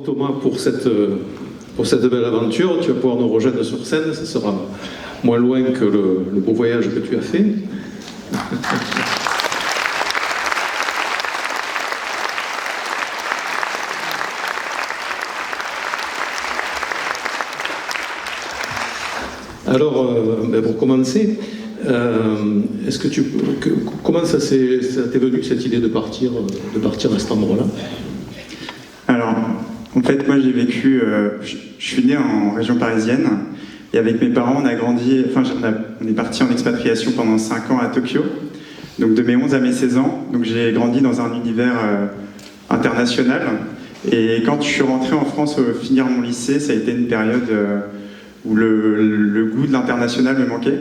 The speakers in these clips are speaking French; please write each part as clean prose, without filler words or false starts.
Thomas, pour cette belle aventure. Tu vas pouvoir nous rejoindre sur scène, ça sera moins loin que le beau voyage que tu as fait. Alors, pour commencer, comment ça t'est venu cette idée de partir à cet endroit-là? Alors, en fait, moi j'ai vécu, je suis né en région parisienne, et avec mes parents on a grandi, on est parti en expatriation pendant 5 ans à Tokyo, donc de mes 11 à mes 16 ans, donc j'ai grandi dans un univers international, et quand je suis rentré en France au finir mon lycée, ça a été une période où le goût de l'international me manquait,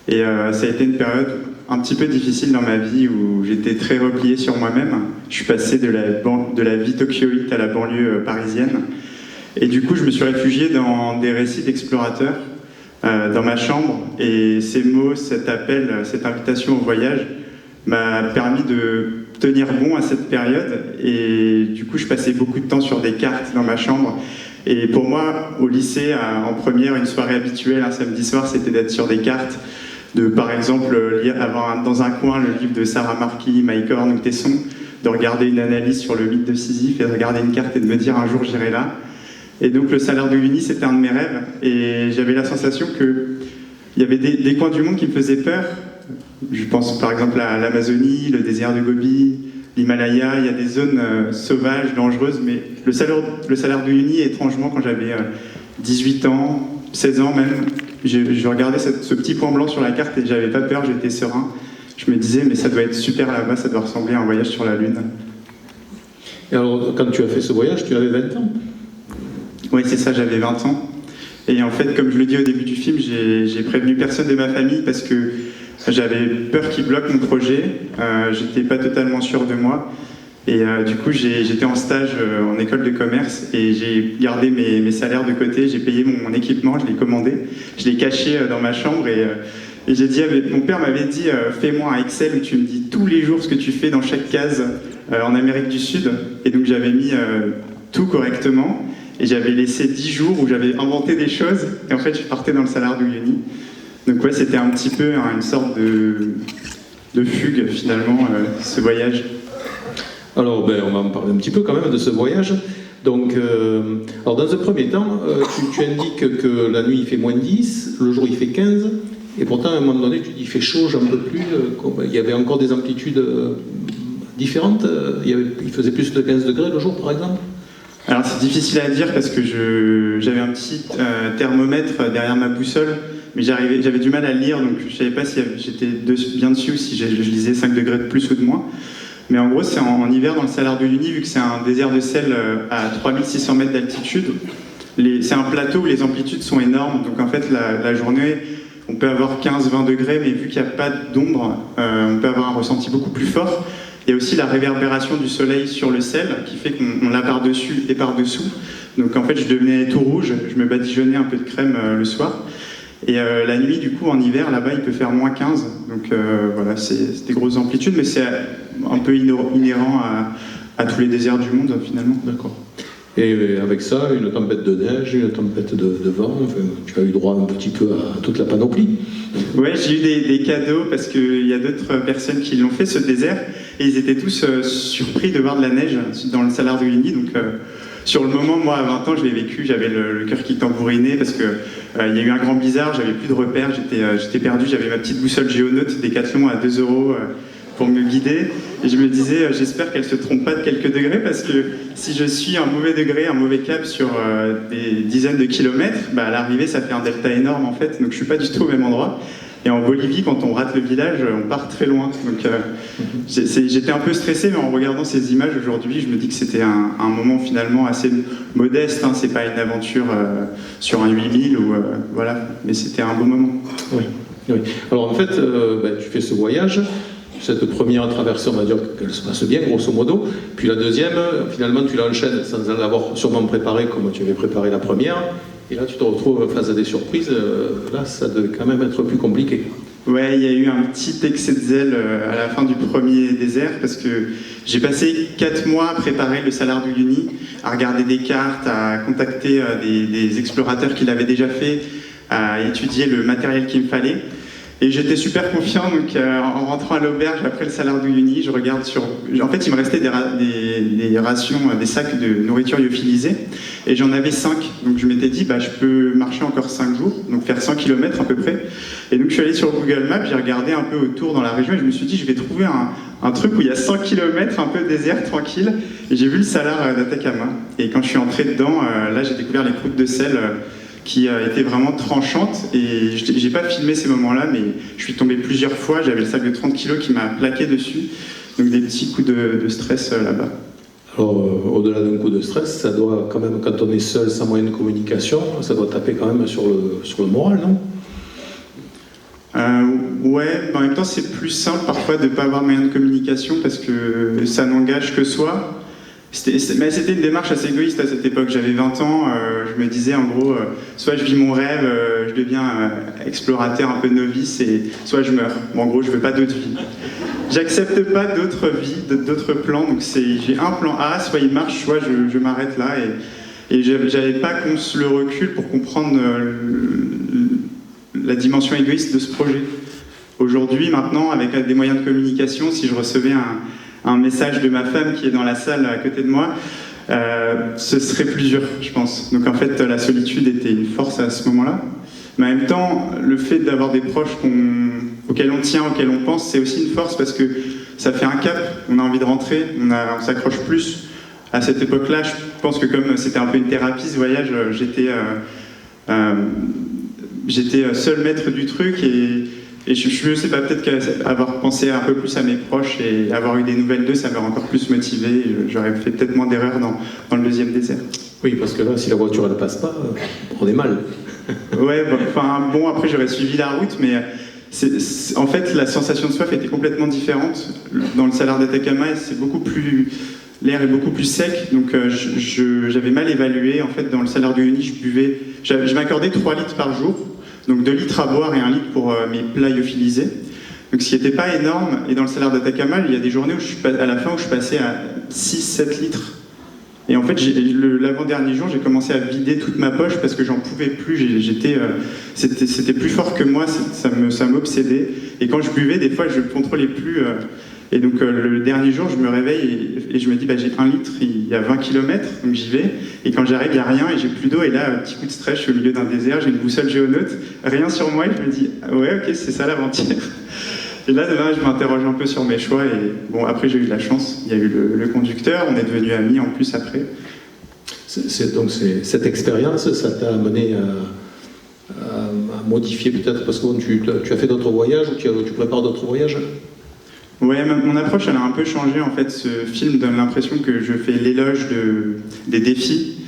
et ça a été une période un petit peu difficile dans ma vie où j'étais très replié sur moi-même. Je suis passé de la vie tokyoïte à la banlieue parisienne. Et du coup, je me suis réfugié dans des récits d'explorateurs dans ma chambre. Et ces mots, cet appel, cette invitation au voyage m'a permis de tenir bon à cette période. Et du coup, je passais beaucoup de temps sur des cartes dans ma chambre. Et pour moi, au lycée, en première, une soirée habituelle, un samedi soir, c'était d'être sur des cartes, de par exemple avoir dans un coin le livre de Sarah Marquis, Mike Horn ou Tesson, de regarder une analyse sur le mythe de Sisyphe et de regarder une carte et de me dire un jour j'irai là. Et donc le salaire de l'Uni, c'était un de mes rêves, et j'avais la sensation qu'il y avait des coins du monde qui me faisaient peur. Je pense par exemple à l'Amazonie, le désert de Gobi, l'Himalaya. Il y a des zones sauvages, dangereuses, mais le salaire de l'Uni, étrangement, quand j'avais 18 ans, 16 ans même, je regardais ce petit point blanc sur la carte et j'avais pas peur, j'étais serein. Je me disais, mais ça doit être super là-bas, ça doit ressembler à un voyage sur la Lune. Et alors, quand tu as fait ce voyage, tu avais 20 ans? Oui, c'est ça, j'avais 20 ans. Et en fait, comme je le dis au début du film, j'ai prévenu personne de ma famille parce que j'avais peur qu'ils bloquent mon projet. J'étais pas totalement sûr de moi. Et du coup, j'étais en stage en école de commerce et j'ai gardé mes salaires de côté, j'ai payé mon équipement, je l'ai commandé, je l'ai caché dans ma chambre et j'ai dit, mon père m'avait dit, fais-moi un Excel où tu me dis tous les jours ce que tu fais dans chaque case en Amérique du Sud. Et donc j'avais mis tout correctement et j'avais laissé 10 jours où j'avais inventé des choses et en fait je partais dans le salaire d'Uyuni. Donc ouais, c'était un petit peu une sorte de fugue finalement, ce voyage. Alors, on va en parler un petit peu quand même de ce voyage. Donc, alors dans un premier temps, tu indiques que la nuit il fait moins 10, le jour il fait 15, et pourtant à un moment donné tu dis il fait chaud, j'en peux plus. Il y avait encore des amplitudes différentes, il faisait plus de 15 degrés le jour par exemple? Alors c'est difficile à dire parce que j'avais un petit thermomètre derrière ma boussole, mais j'avais du mal à le lire, donc je ne savais pas si j'étais bien dessus ou si je lisais 5 degrés de plus ou de moins. Mais en gros, c'est en hiver dans le salaire de l'Uni, vu que c'est un désert de sel à 3600 mètres d'altitude. C'est un plateau où les amplitudes sont énormes, donc en fait la journée, on peut avoir 15-20 degrés, mais vu qu'il n'y a pas d'ombre, on peut avoir un ressenti beaucoup plus fort. Il y a aussi la réverbération du soleil sur le sel, qui fait qu'on l'a par-dessus et par-dessous. Donc en fait, je devenais tout rouge, je me badigeonnais un peu de crème le soir. Et la nuit, du coup, en hiver, là-bas, il peut faire moins 15. Donc voilà, c'est des grosses amplitudes, mais c'est un peu inhérent à tous les déserts du monde, finalement. D'accord. Et avec ça, une tempête de neige, une tempête de vent, enfin, tu as eu droit un petit peu à toute la panoplie. Ouais, j'ai eu des cadeaux parce qu'il y a d'autres personnes qui l'ont fait, ce désert, et ils étaient tous surpris de voir de la neige dans le salaire de l'Uni. Donc sur le moment, moi, à 20 ans, je l'ai vécu, j'avais le cœur qui tambourinait parce que il y a eu un grand blizzard, j'avais plus de repères, j'étais perdu, j'avais ma petite boussole Géonote Décathlon à 2 € pour me guider, et je me disais, j'espère qu'elle se trompe pas de quelques degrés, parce que si je suis un mauvais degré, un mauvais cap sur des dizaines de kilomètres, à l'arrivée ça fait un delta énorme en fait, donc je suis pas du tout au même endroit. Et en Bolivie, quand on rate le village, on part très loin. Donc j'étais un peu stressé, mais en regardant ces images aujourd'hui, je me dis que c'était un moment finalement assez modeste. Hein, c'est pas une aventure sur un 8000 ou voilà, mais c'était un beau moment. Oui. Oui. Alors en fait, tu fais ce voyage. Cette première traversée, on va dire qu'elle se passe bien, grosso modo. Puis la deuxième, finalement, tu l'enchaînes sans en avoir sûrement préparé comme tu avais préparé la première. Et là, tu te retrouves face à des surprises. Là, ça devait quand même être plus compliqué. Ouais, il y a eu un petit excès de zèle à la fin du premier désert parce que j'ai passé 4 mois à préparer le salaire de l'Uni à regarder des cartes, à contacter des explorateurs qui l'avaient déjà fait, à étudier le matériel qu'il me fallait. Et j'étais super confiant, donc en rentrant à l'auberge après le salaire d'Uyuni, je regarde sur... En fait, il me restait des rations, des sacs de nourriture lyophilisée, et j'en avais 5. Donc je m'étais dit, je peux marcher encore 5 jours, donc faire 100 km à peu près. Et donc je suis allé sur Google Maps, j'ai regardé un peu autour dans la région, et je me suis dit, je vais trouver un truc où il y a 100 km, un peu désert, tranquille. Et j'ai vu le salar d'Atacama. Et quand je suis entré dedans, là j'ai découvert les croûtes de sel qui étaient vraiment tranchantes. Et j'ai pas filmé ces moments-là, mais je suis tombé plusieurs fois. J'avais le sac de 30 kg qui m'a plaqué dessus. Donc des petits coups de stress là-bas. Alors, au-delà d'un coup de stress, ça doit quand même, quand on est seul, sans moyen de communication, ça doit taper quand même sur le moral, non? Ouais, en même temps c'est plus simple parfois de ne pas avoir moyen de communication parce que ça n'engage que soi. Mais c'était une démarche assez égoïste à cette époque, j'avais 20 ans, je me disais en gros, soit je vis mon rêve, je deviens explorateur un peu novice, et soit je meurs. Bon, en gros, je veux pas d'autre vie. J'accepte pas d'autres vies, d'autres plans, donc j'ai un plan A, soit il marche, soit je m'arrête là, et j'avais pas le recul pour comprendre la dimension égoïste de ce projet. Aujourd'hui, maintenant, avec des moyens de communication, si je recevais un message de ma femme qui est dans la salle à côté de moi, ce serait plus dur, je pense. Donc en fait, la solitude était une force à ce moment-là. Mais en même temps, le fait d'avoir des proches auxquels on tient, auxquels on pense, c'est aussi une force parce que ça fait un cap, on a envie de rentrer, on s'accroche plus. À cette époque-là, je pense que comme c'était un peu une thérapie, ce voyage, j'étais seul maître du truc, et je sais pas, peut-être qu'avoir pensé un peu plus à mes proches et avoir eu des nouvelles d'eux, ça m'aurait encore plus motivé. J'aurais fait peut-être moins d'erreurs dans le deuxième désert. Oui, parce que là, si la voiture elle passe pas, on est mal. Ouais, bon, après j'aurais suivi la route, mais en fait la sensation de soif était complètement différente. Dans le salar d'Atacama, l'air est beaucoup plus sec, donc j'avais mal évalué. En fait, dans le salar d'Uyuni, je m'accordais 3 litres par jour. Donc 2 litres à boire et 1 litre pour mes plats lyophilisés. Donc ce qui n'était pas énorme. Et dans le salar d'Atacama, il y a des journées à la fin où je passais à 6-7 litres. Et en fait, l'avant-dernier jour, j'ai commencé à vider toute ma poche parce que j'en pouvais plus. C'était plus fort que moi, ça m'obsédait. Et quand je buvais, des fois, je ne contrôlais plus. Et donc le dernier jour, je me réveille et je me dis, j'ai 1 litre, il y a 20 km, donc j'y vais. Et quand j'arrive, il n'y a rien et j'ai plus d'eau. Et là, un petit coup de stress, je suis au milieu d'un désert, j'ai une boussole géonote, rien sur moi, et je me dis, ouais, ok, c'est ça l'aventure. Et là, je m'interroge un peu sur mes choix. Et bon, après, j'ai eu de la chance. Il y a eu le conducteur, on est devenus amis en plus après. Donc cette expérience, ça t'a amené à modifier peut-être, parce que tu as fait d'autres voyages ou tu prépares d'autres voyages? Ouais, mon approche, elle a un peu changé en fait. Ce film donne l'impression que je fais l'éloge des défis.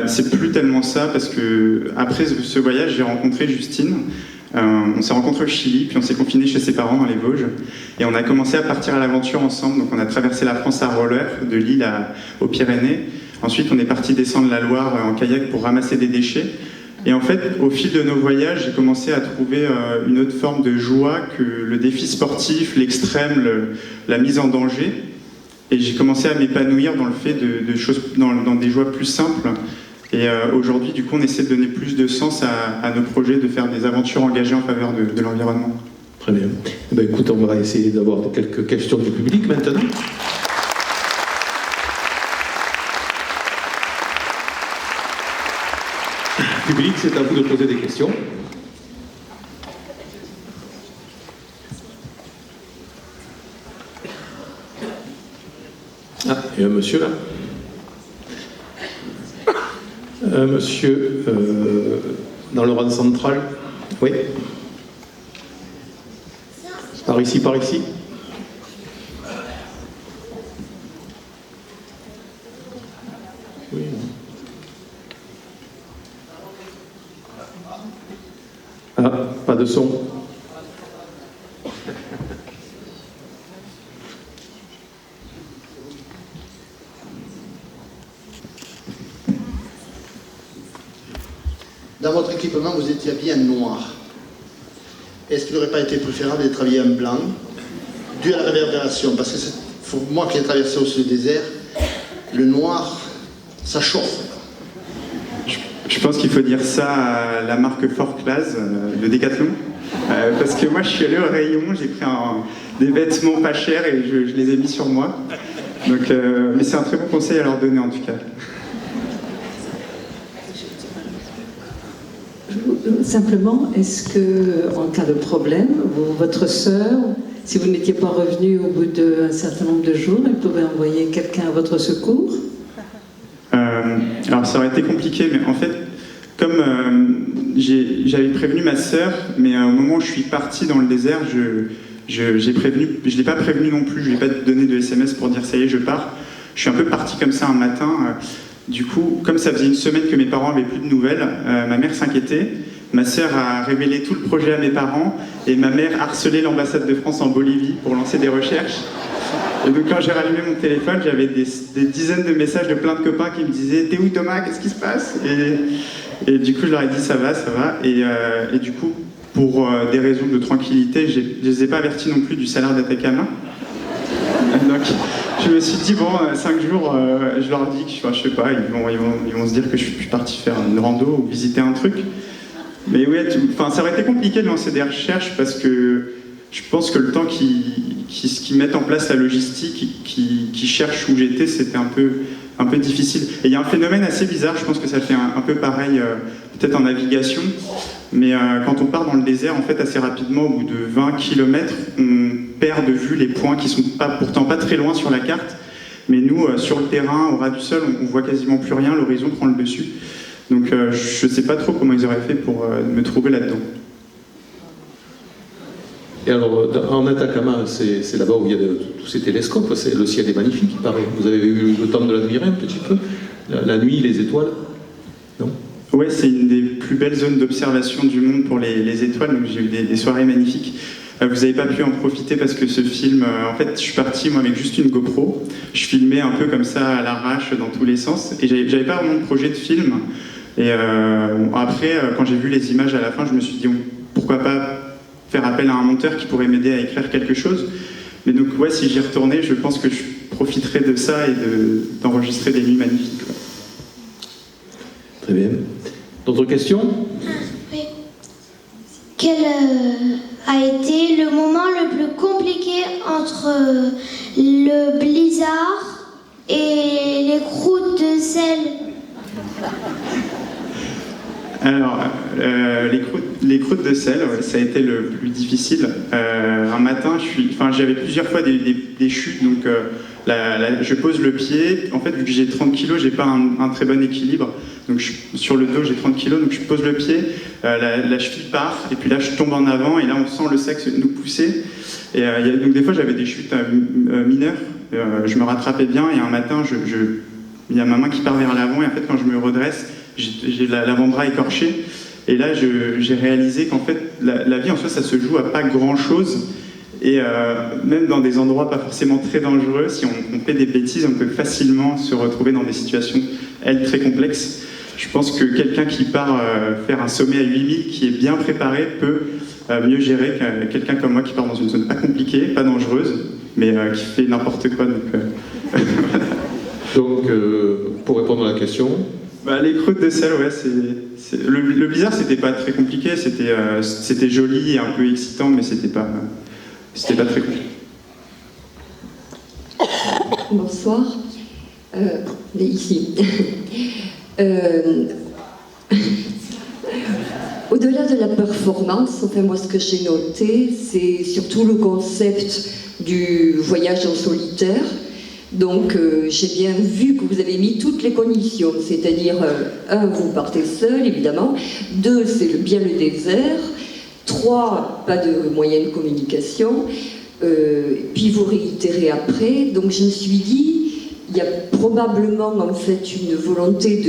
C'est plus tellement ça, parce que après ce voyage, j'ai rencontré Justine. On s'est rencontrés au Chili, puis on s'est confinés chez ses parents dans les Vosges. Et on a commencé à partir à l'aventure ensemble. Donc on a traversé la France à roller, de Lille aux Pyrénées. Ensuite, on est parti descendre la Loire en kayak pour ramasser des déchets. Et en fait, au fil de nos voyages, j'ai commencé à trouver une autre forme de joie que le défi sportif, l'extrême, la mise en danger. Et j'ai commencé à m'épanouir dans le fait de choses, dans des joies plus simples. Et aujourd'hui, du coup, on essaie de donner plus de sens à nos projets, de faire des aventures engagées en faveur de l'environnement. Très bien. Écoute, on va essayer d'avoir quelques questions du public maintenant. Public, c'est à vous de poser des questions. Ah, il y a un monsieur là. Un monsieur dans le rang central. Oui. Par ici, par ici. Oui. Ah, pas de son. Dans votre équipement, vous étiez habillé en noir. Est-ce qu'il n'aurait pas été préférable d'être habillé en blanc, dû à la réverbération? Parce que pour moi qui ai traversé aussi le désert, le noir, Ça chauffe. Je pense qu'il faut dire ça à la marque Fort Class de Decathlon. Parce que moi, je suis allé au rayon, j'ai pris des vêtements pas chers et je les ai mis sur moi. Donc, mais c'est un très bon conseil à leur donner en tout cas. Simplement, est-ce que, en cas de problème, votre sœur, si vous n'étiez pas revenu au bout d'un certain nombre de jours, elle pouvait envoyer quelqu'un à votre secours? Alors ça aurait été compliqué, mais en fait, comme j'avais prévenu ma sœur, mais au moment où je suis parti dans le désert, je ne l'ai pas prévenu non plus, je ne lui ai pas donné de SMS pour dire ça y est, je pars. Je suis un peu parti comme ça un matin. Du coup, comme ça faisait une semaine que mes parents n'avaient plus de nouvelles, ma mère s'inquiétait. Ma sœur a révélé tout le projet à mes parents et ma mère harcelait l'ambassade de France en Bolivie pour lancer des recherches. Et donc quand j'ai rallumé mon téléphone, j'avais des dizaines de messages de plein de copains qui me disaient « T'es où Thomas? Qu'est-ce qui se passe ?» et du coup, je leur ai dit « Ça va, ça va ». Et du coup, pour des raisons de tranquillité, je ne les ai pas avertis non plus du salaire d'Atacama. Donc je me suis dit, bon, 5 jours, je leur dis que je sais pas, ils vont se dire que je suis parti faire une rando ou visiter un truc. Mais ouais, ça aurait été compliqué de lancer des recherches parce que je pense que le temps qu'ils mettent en place la logistique, qu'ils cherchent où j'étais, c'était un peu difficile. Et il y a un phénomène assez bizarre, je pense que ça fait un peu pareil, peut-être en navigation, mais quand on part dans le désert, en fait, assez rapidement, au bout de 20 km, on perd de vue les points qui sont pourtant pas très loin sur la carte, mais nous, sur le terrain, au ras du sol, on voit quasiment plus rien, l'horizon prend le dessus. Donc je sais pas trop comment ils auraient fait pour me trouver là-dedans. Et alors, en Atacama, c'est là-bas où il y a tous ces télescopes, le ciel est magnifique, il paraît. Vous avez eu le temps de l'admirer un petit peu? La nuit, les étoiles? Non? Ouais, c'est une des plus belles zones d'observation du monde pour les étoiles, donc j'ai eu des soirées magnifiques. Vous n'avez pas pu en profiter parce que ce film, en fait, je suis parti moi avec juste une GoPro. Je filmais un peu comme ça à l'arrache dans tous les sens, et j'avais pas vraiment de projet de film. Et après, quand j'ai vu les images à la fin, je me suis dit pourquoi pas faire appel à un monteur qui pourrait m'aider à écrire quelque chose. Mais donc ouais, si j'y retournais, je pense que je profiterais de ça et d'enregistrer des nuits magnifiques. Ouais. Très bien. D'autres questions? Oui. Quel a été le moment le plus compliqué entre le blizzard et les croûtes de sel? Alors, les croûtes de sel, ouais, ça a été le plus difficile. Un matin, j'avais plusieurs fois des chutes, donc je pose le pied. En fait, vu que j'ai 30 kg, j'ai pas un très bon équilibre. Donc sur le dos, j'ai 30 kg, donc je pose le pied, la cheville part, et puis là, je tombe en avant, et là, on sent le sac nous pousser. Et donc des fois, j'avais des chutes mineures. Je me rattrapais bien, et un matin, il y a ma main qui part vers l'avant, et en fait, quand je me redresse, j'ai l'avant-bras écorché. Et là, j'ai réalisé qu'en fait, la vie en soi, ça se joue à pas grand-chose. Et même dans des endroits pas forcément très dangereux, si on fait des bêtises, on peut facilement se retrouver dans des situations, elles, très complexes. Je pense que quelqu'un qui part faire un sommet à 8000, qui est bien préparé, peut mieux gérer que quelqu'un comme moi qui part dans une zone pas compliquée, pas dangereuse, mais qui fait n'importe quoi. Donc, pour répondre à la question... les croûtes de sel, ouais, le blizzard, c'était pas très compliqué, c'était joli et un peu excitant, mais c'était pas très compliqué. Bonsoir. Ici. Au-delà de la performance, enfin moi ce que j'ai noté, c'est surtout le concept du voyage en solitaire. Donc j'ai bien vu que vous avez mis toutes les conditions, c'est-à-dire 1, vous partez seul évidemment, 2, c'est bien le désert, 3, pas de moyens de communication, puis vous réitérez après. Donc je me suis dit, il y a probablement en fait une volonté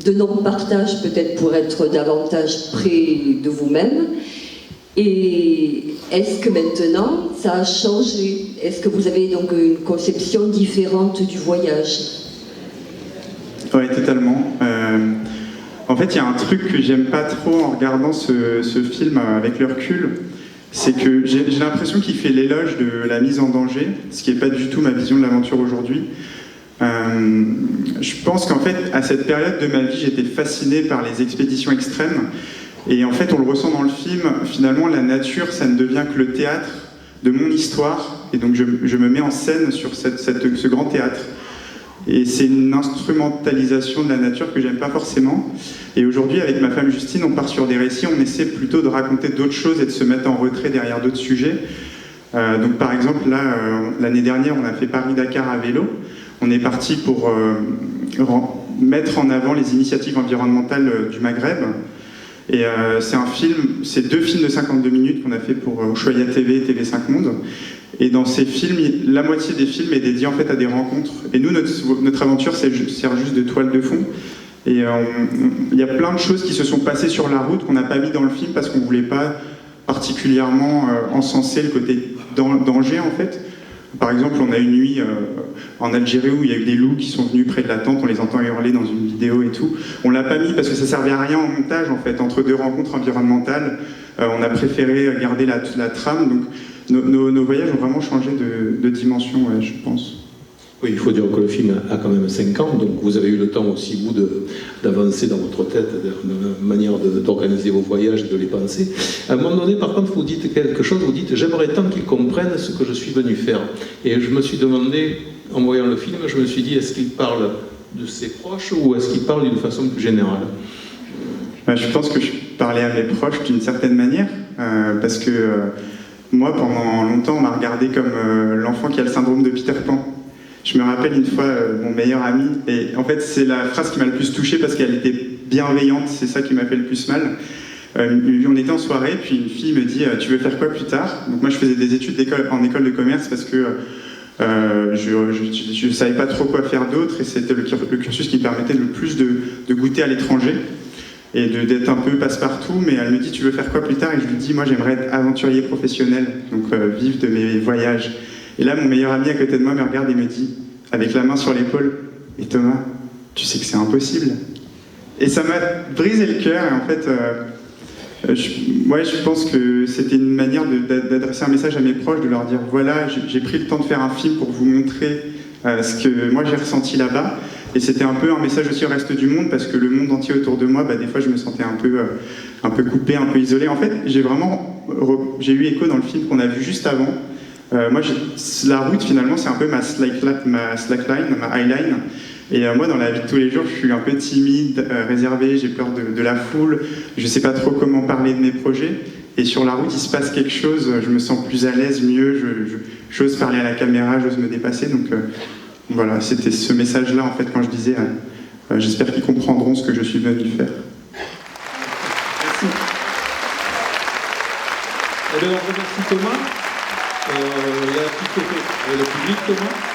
de non-partage, peut-être pour être davantage près de vous-même. Et est-ce que maintenant ça a changé? Est-ce que vous avez donc une conception différente du voyage? Oui, totalement. En fait, il y a un truc que j'aime pas trop en regardant ce film avec le recul, c'est que j'ai l'impression qu'il fait l'éloge de la mise en danger, ce qui n'est pas du tout ma vision de l'aventure aujourd'hui. Je pense qu'en fait, à cette période de ma vie, j'étais fasciné par les expéditions extrêmes. Et en fait, on le ressent dans le film, finalement, la nature, ça ne devient que le théâtre de mon histoire. Et donc, je me mets en scène sur ce grand théâtre. Et c'est une instrumentalisation de la nature que j'aime pas forcément. Et aujourd'hui, avec ma femme Justine, on part sur des récits, on essaie plutôt de raconter d'autres choses et de se mettre en retrait derrière d'autres sujets. Donc, par exemple, là, l'année dernière, on a fait Paris-Dakar à vélo. On est parti pour mettre en avant les initiatives environnementales du Maghreb. Et c'est 2 films de 52 minutes qu'on a fait pour Ushuaïa TV et TV5 Monde. Et dans ces films, la moitié des films est dédiée en fait à des rencontres. Et nous, notre aventure sert juste de toile de fond. Et il y a plein de choses qui se sont passées sur la route qu'on n'a pas mis dans le film parce qu'on ne voulait pas particulièrement encenser le côté danger en fait. Par exemple, on a une nuit en Algérie où il y a eu des loups qui sont venus près de la tente, on les entend hurler dans une vidéo et tout. On l'a pas mis parce que ça servait à rien en montage en fait. Entre 2 rencontres environnementales, on a préféré garder la trame. Donc nos voyages ont vraiment changé de dimension, ouais, je pense. Oui, il faut dire que le film a quand même 5 ans, donc vous avez eu le temps aussi, vous, d'avancer dans votre tête, dans la manière d'organiser vos voyages et de les penser. À un moment donné, par contre, vous dites quelque chose, vous dites « j'aimerais tant qu'ils comprennent ce que je suis venu faire ». Et je me suis demandé, en voyant le film, je me suis dit, est-ce qu'il parle de ses proches ou est-ce qu'il parle d'une façon plus générale ? Je pense que je parlais à mes proches d'une certaine manière, parce que moi, pendant longtemps, on m'a regardé comme l'enfant qui a le syndrome de Peter Pan. Je me rappelle une fois mon meilleur ami, et en fait c'est la phrase qui m'a le plus touché parce qu'elle était bienveillante, c'est ça qui m'a fait le plus mal. On était en soirée, puis une fille me dit « tu veux faire quoi plus tard ?» Donc moi je faisais des études en école de commerce parce que je ne savais pas trop quoi faire d'autre, et c'était le cursus qui me permettait le plus de goûter à l'étranger et d'être un peu passe-partout. Mais elle me dit « tu veux faire quoi plus tard ?» Et je lui dis « moi j'aimerais être aventurier professionnel, donc vivre de mes voyages ». Et là, mon meilleur ami à côté de moi me regarde et me dit, avec la main sur l'épaule, « Et Thomas, tu sais que c'est impossible ?» Et ça m'a brisé le cœur. Et en fait, je pense que c'était une manière d'adresser un message à mes proches, de leur dire, voilà, j'ai pris le temps de faire un film pour vous montrer ce que moi j'ai ressenti là-bas. Et c'était un peu un message aussi au reste du monde, parce que le monde entier autour de moi, des fois je me sentais un peu coupé, un peu isolé. En fait, j'ai eu écho dans le film qu'on a vu juste avant. Moi, la route, finalement, c'est un peu ma slackline, ma highline. Et moi, dans la vie de tous les jours, je suis un peu timide, réservé, j'ai peur de la foule, je ne sais pas trop comment parler de mes projets. Et sur la route, il se passe quelque chose, je me sens plus à l'aise, mieux, j'ose parler à la caméra, j'ose me dépasser. Donc voilà, c'était ce message-là, en fait, quand je disais j'espère qu'ils comprendront ce que je suis venu faire. Merci. Eh bien, on remercie Thomas. Il y a un petit côté le public, Thomas.